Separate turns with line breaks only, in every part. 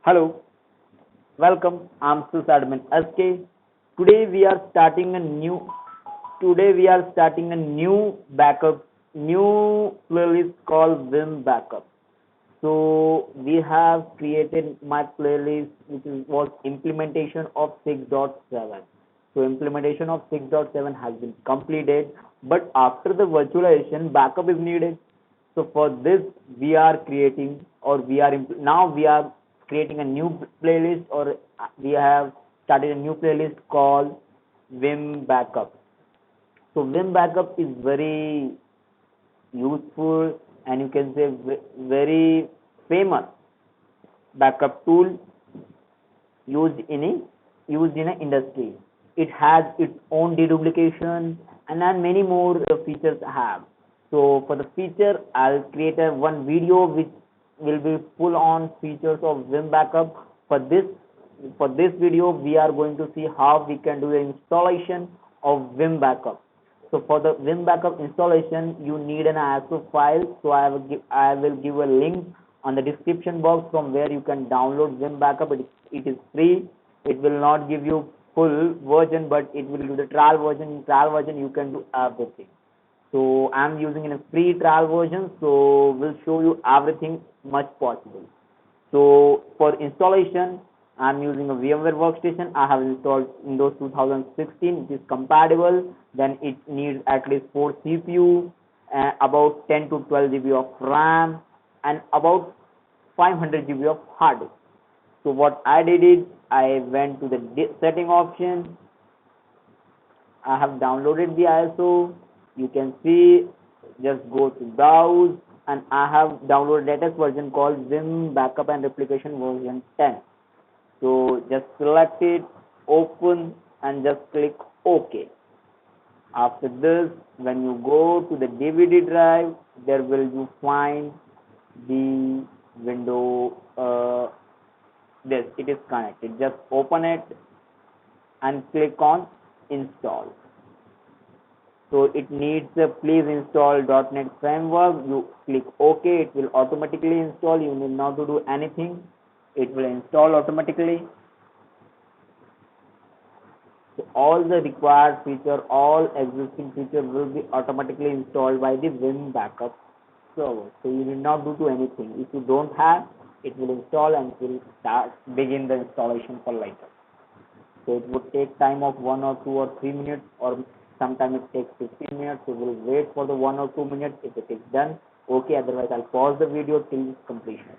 Hello, welcome. I'm sysadmin SK. Today we are starting a new new playlist called Vim Backup. So we have created my playlist was implementation of 6.7. So implementation of 6.7 has been completed, but after the virtualization backup is needed. So for this we are creating or now we are creating a new playlist, or we have started a new playlist called Vim Backup. So Vim Backup is very useful, and you can say very famous backup tool used in a industry. It has its own deduplication and many more features have. So for the feature, I'll create one video which will be full on features of Vim backup. For this video, we are going to see how we can do the installation of Vim backup. So for the Vim backup installation, you need an ISO file. So I will give a link on the description box from where you can download Vim backup. It is free. It will not give you full version, but it will give the trial version. In trial version, you can do everything. So I'm using in a free trial version. So we'll show you everything much possible. So for installation, I'm using a VMware workstation. I have installed Windows 2016. It is compatible. Then it needs at least 4 CPU, about 10 to 12 GB of RAM, and about 500 GB of hard disk. So what I did is I went to the setting option. I have downloaded the ISO. You can see, just go to browse, and I have downloaded latest version called Vim Backup and Replication version 10. So just select it, open, and just click OK. After this, when you go to the DVD drive, there will you find the window. This it is connected. Just open it and click on install. So it needs a please install .NET framework. You click OK. It will automatically install. You need not to do anything. It will install automatically. So all the required feature, all existing features will be automatically installed by the Vim backup server. So you need not do anything. If you don't have, it will install and it will begin the installation for later. So it would take time of 1 or 2 or 3 minutes, or sometimes it takes 15 minutes. So we'll wait for the 1 or 2 minutes. If it is done, okay. Otherwise, I'll pause the video till its completion.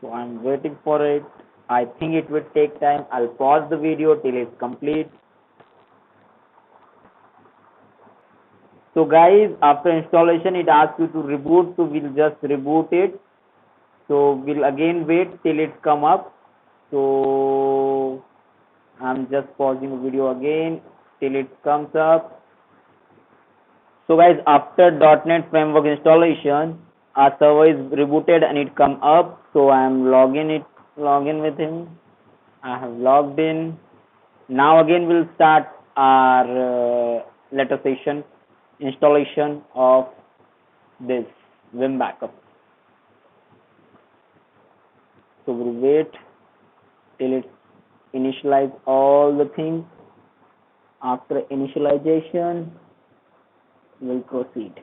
So I'm waiting for it. I think it will take time. I'll pause the video till it's complete. So guys, after installation, it asks you to reboot. So we'll just reboot it. So we'll again wait till it's come up. So I'm just pausing the video again till it comes up. So guys, after .NET Framework installation, our server is rebooted and it come up. So I'm login with him. I have logged in. Now again we'll start our letter session installation of this Vim backup. So we'll wait till it initialize all the things. After initialization, we'll proceed.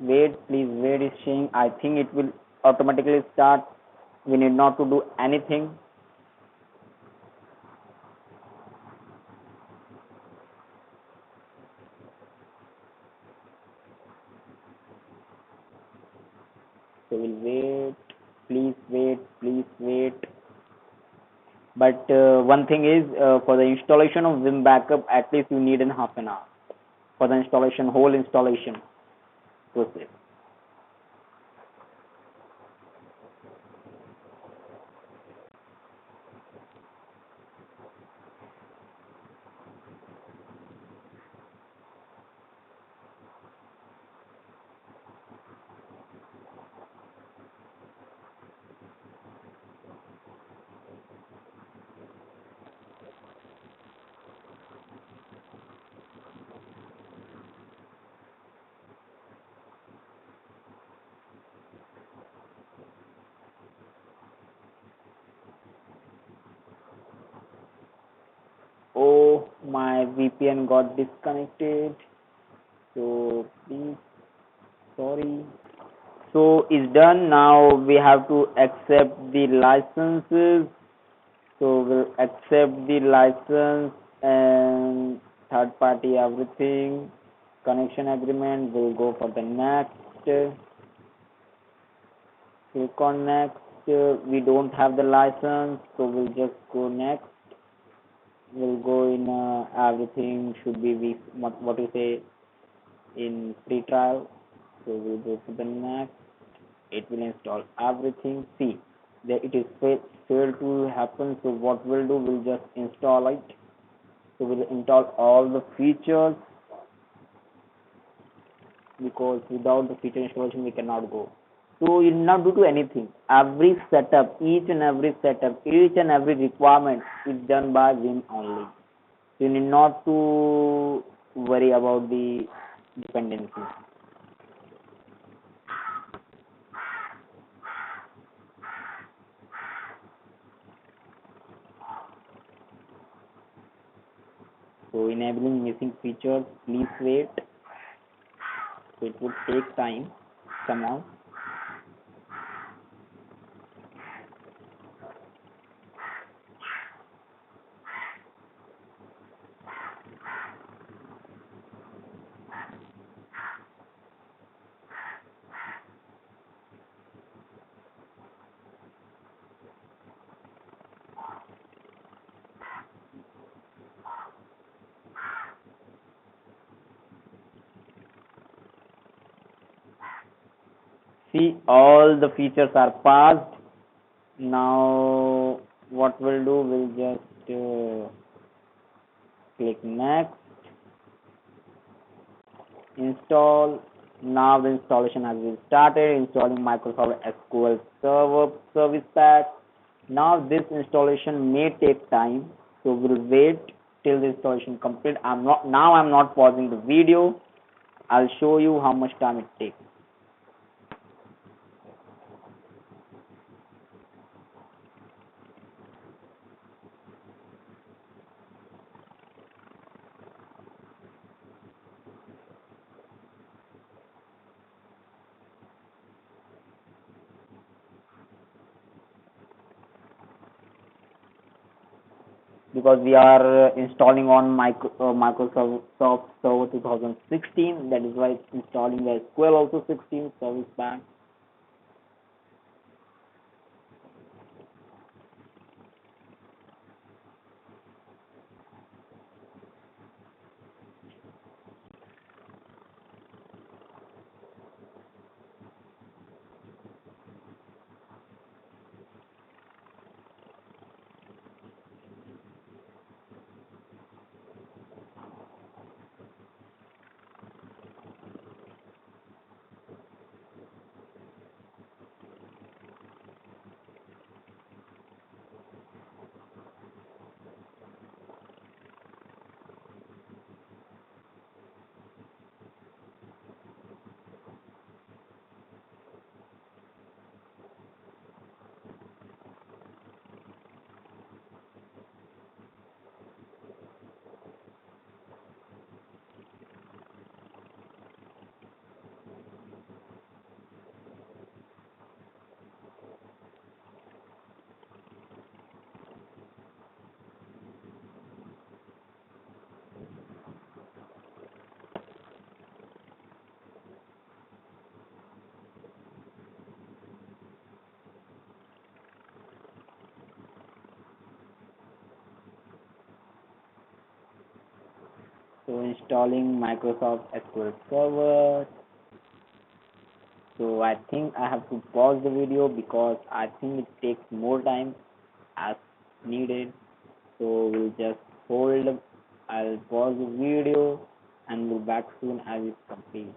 Wait, please wait is saying. I think it will automatically start. We need not to do anything. So we'll wait. Please wait. Please wait. But one thing is, for the installation of Vim Backup, at least you need in half an hour for the installation, whole installation process. Oh, my VPN got disconnected. So please, sorry. So it's done. Now we have to accept the licenses. So we'll accept the license and third party everything. Connection agreement. We'll go for the next. Click on next. We don't have the license, so we'll just go next. We'll go in everything should be what you say in free trial. So we'll go to the next. It will install everything. See, that it is failed to happen. So what we'll do, we'll just install it. So we'll install all the features, because without the feature installation we cannot go. So you need not do anything. Every setup, each and every setup, each and every requirement is done by Vim only. So you need not to worry about the dependencies. So enabling missing features, please wait. So it would take time. Come on. See, all the features are passed. Now what we'll do, we'll just click next, install. Now the installation has been started, installing Microsoft SQL Server Service Pack. Now this installation may take time, so we'll wait till the installation complete. I'm not pausing the video. I'll show you how much time it takes. Because we are installing on Microsoft Server 2016, that is why it's installing the SQL also 16 service pack. So installing Microsoft SQL Server. So I think I have to pause the video because I think it takes more time as needed. So we'll just hold. I'll pause the video and we'll back soon as it's complete.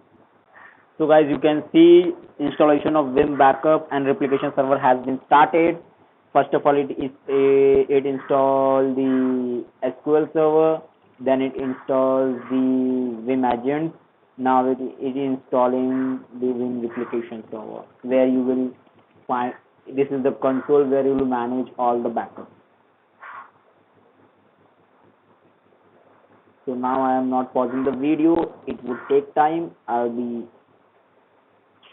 So guys, you can see installation of Vim backup and replication server has been started. First of all, it installs the SQL server, then it installs the Vim agent. Now it is installing the Vim replication server, where you will find this is the console where you will manage all the backups. So now I am not pausing the video. It would take time. I'll be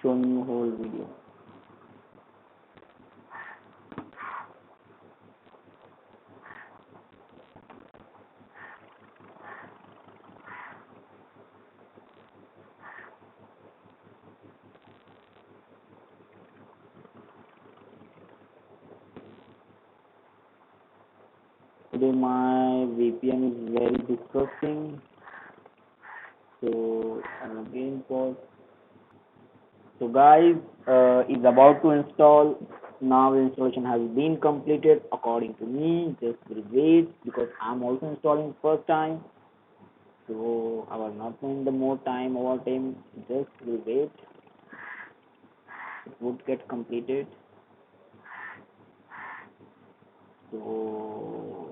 showing you whole video. Today my VPN is very disgusting. So I'll again pause. So guys, it's about to install. Now the installation has been completed according to me. Just will wait because I'm also installing first time. So I was not spending the more time over time. Just will wait. It would get completed. So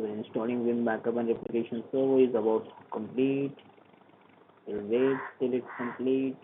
installing Vim backup and replication server is about to complete. We'll wait till it's complete.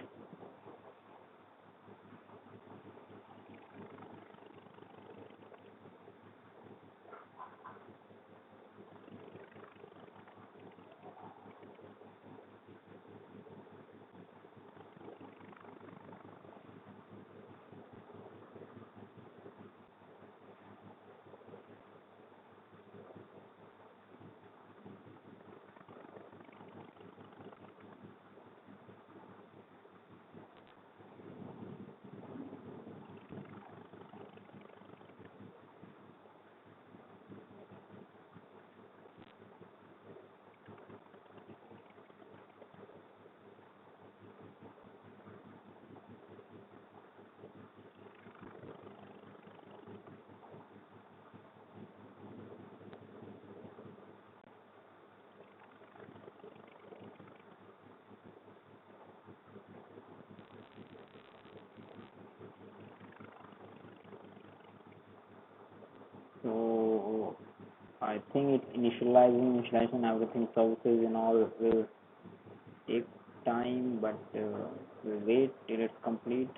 So I think it initialization, everything, services and all will take time, but we'll wait till it's complete.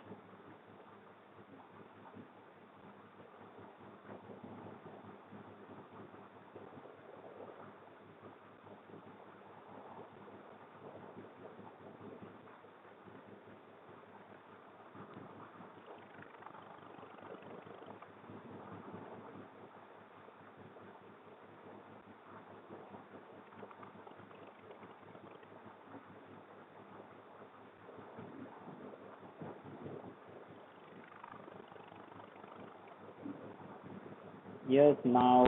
Yes, now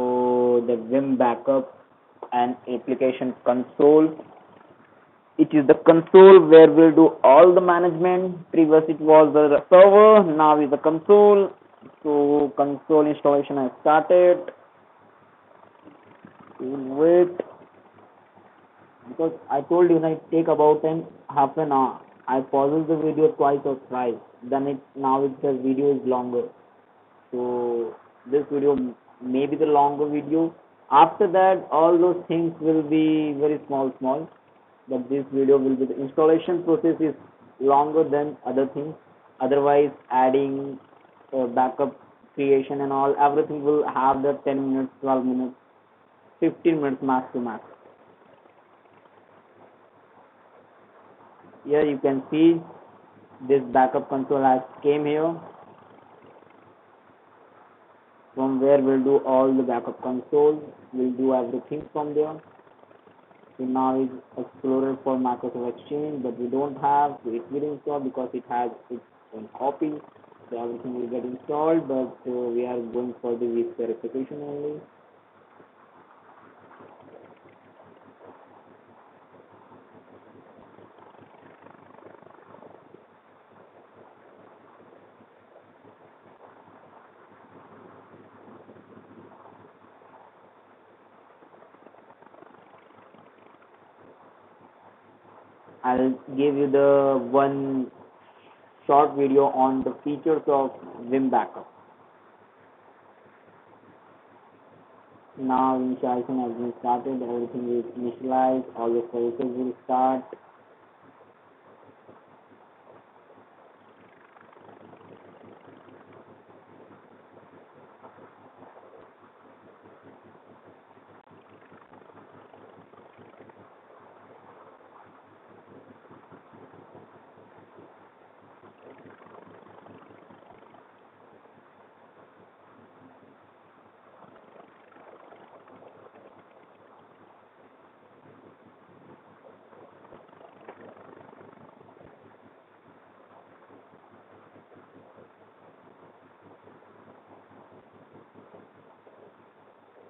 the Vim backup and application console. It is the console where we'll do all the management. Previous it was the server, now is the console. So console installation has started. We'll wait because I told you it take about half an hour. I pauses the video twice or thrice. Then it says video is longer. So this video may be the longer video. After that, all those things will be very small. But this video will be the installation process is longer than other things. Otherwise, adding backup creation and all, everything will have the 10 minutes, 12 minutes, 15 minutes max to max. Here you can see this backup console has came here, from where we'll do all the backup consoles. We'll do everything from there. So now is Explorer for Microsoft Exchange, but we don't have, so it will install because it has its own copy. So everything will get installed, but we are going for the verification only. I'll give you the one short video on the features of Vim Backup. Now initialization has been started, everything is initialized, all the services will start.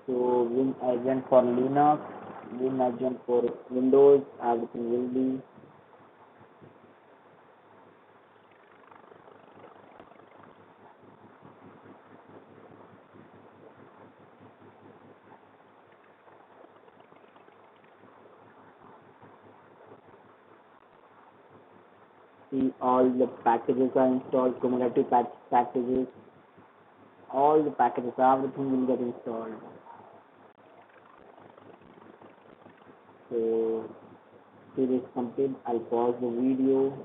So Vim agent for Linux, Vim agent for Windows, everything will be. See, all the packages are installed, cumulative packages, all the packages, everything will get installed. So till this complete, I'll pause the video.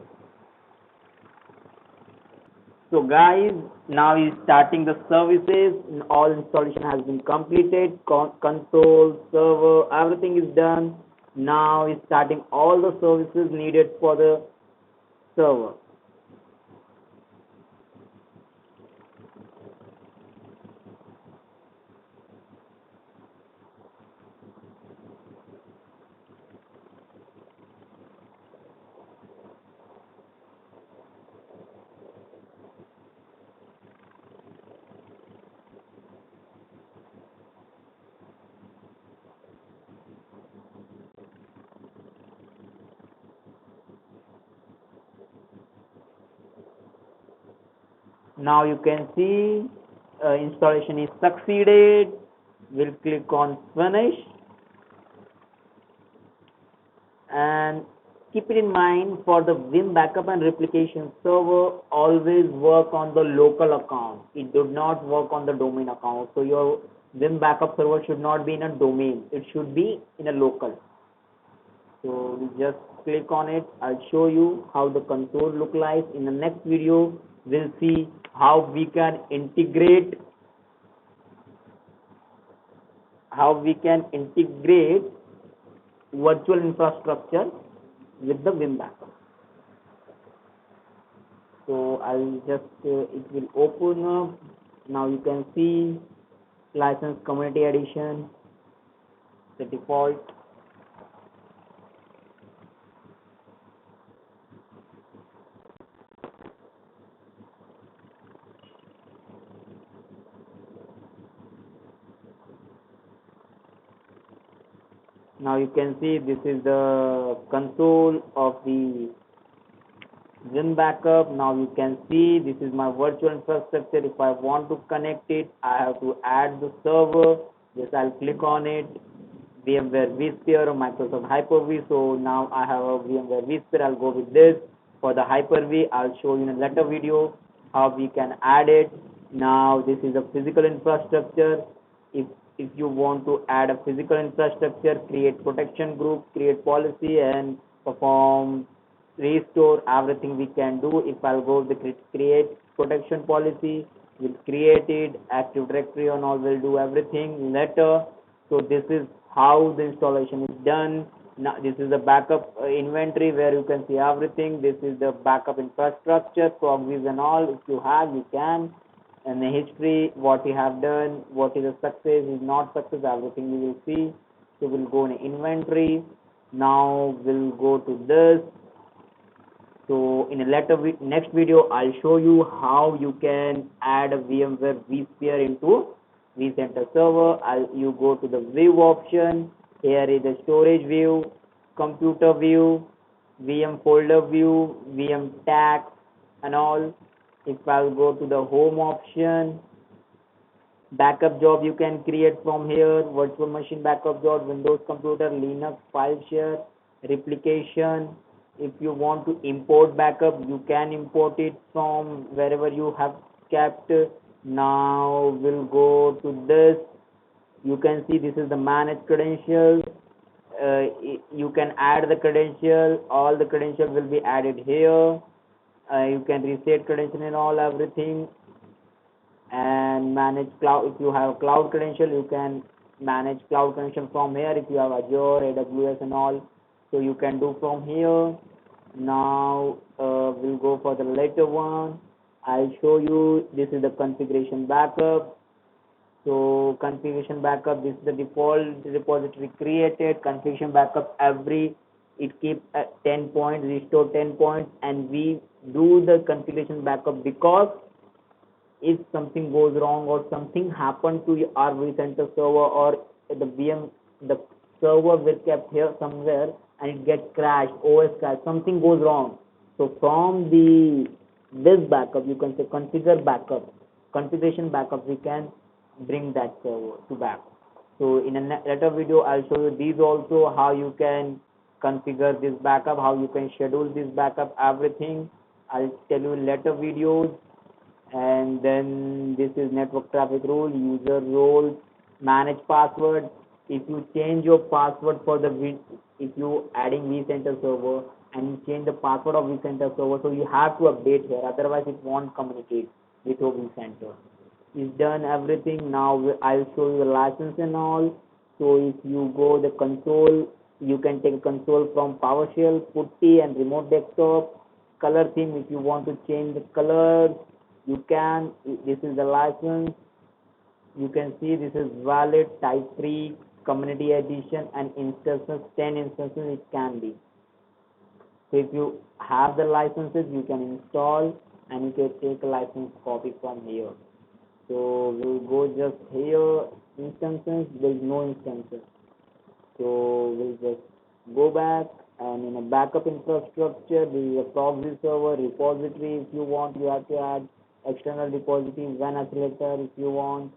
So guys, now is starting the services. All installation has been completed. Console, server, everything is done. Now is starting all the services needed for the server. Now you can see installation is succeeded. We'll click on finish, and keep it in mind, for the Vim backup and replication server, always work on the local account. It does not work on the domain account. So your Vim backup server should not be in a domain. It should be in a local. So we just click on it. I'll show you how the console look like. In the next video, we'll see how we can integrate virtual infrastructure with the Vim backup. So I'll just it will open up. Now you can see license community edition, the default. Now you can see this is the console of the Vim backup. Now you can see this is my virtual infrastructure. If I want to connect it, I have to add the server. Yes, I'll click on it. VMware vSphere or Microsoft Hyper-V. So now I have a VMware vSphere. I'll go with this. For the Hyper-V, I'll show you in a later video how we can add it. Now this is a physical infrastructure. If you want to add a physical infrastructure, create protection group, create policy, and perform restore, everything we can do. If I'll go with the create protection policy, we'll create it, Active Directory and all will do everything later. So this is how the installation is done. Now this is the backup inventory where you can see everything. This is the backup infrastructure, proxies and all. If you have, you can. And the history, what you have done, what is a success, is not success, everything you will see. So we'll go in inventory. Now we'll go to this. So in a next video, I'll show you how you can add a VMware vSphere into vCenter server. You go to the view option. Here is the storage view, computer view, VM folder view, VM tags and all. If I'll go to the home option, backup job you can create from here, virtual machine backup job, Windows computer, Linux file share, replication. If you want to import backup, you can import it from wherever you have kept. Now we'll go to this. You can see this is the manage credentials. You can add the credential. All the credentials will be added here. You can reset credential and all everything, and manage cloud. If you have cloud credential, you can manage cloud credential from here. If you have Azure, AWS and all, so you can do from here. Now we'll go for the later one. I'll show you. This is the configuration backup. So configuration backup, this is the default repository created. Configuration backup, it keeps 10 points, restore 10 points, and we do the configuration backup because if something goes wrong or something happened to our vCenter server, or the server will kept here somewhere and it gets crashed, OS crash, something goes wrong. So from this backup, you can say configuration backup, we can bring that server to back. So in a later video, I'll show you these also, how you can configure this backup, how you can schedule this backup, everything. I'll tell you in later videos. And then this is network traffic rule, user roles, manage password. If you change your password for if you adding vCenter server and you change the password of vCenter server, so you have to update here, otherwise it won't communicate with your vCenter. Is done everything. Now I'll show you the license and all. So if you go the console, you can take console from PowerShell, PuTTY and remote desktop. Color theme, if you want to change the colors, you can. This is the license. You can see this is valid, type free, community edition, and instances, 10 instances it can be. So if you have the licenses, you can install and you can take a license copy from here. So we'll go just here, instances, there's no instances. So we'll just go back, and in a backup infrastructure, this is a proxy server, repository. If you want, you have to add external repository, WAN accelerator if you want,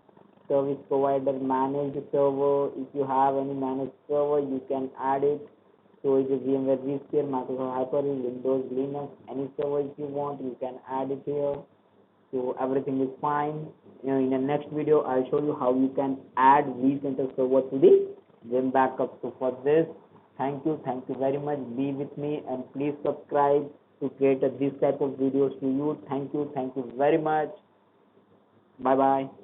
service provider, managed server. If you have any managed server, you can add it. So it is VMware vSphere, Microsoft Hyper-V, Windows, Linux, any server if you want, you can add it here. So everything is fine. In the next video, I'll show you how you can add vCenter server to the Vim backup. So for this, thank you very much. Be with me and please subscribe to create this type of videos to you. Thank you very much. Bye bye.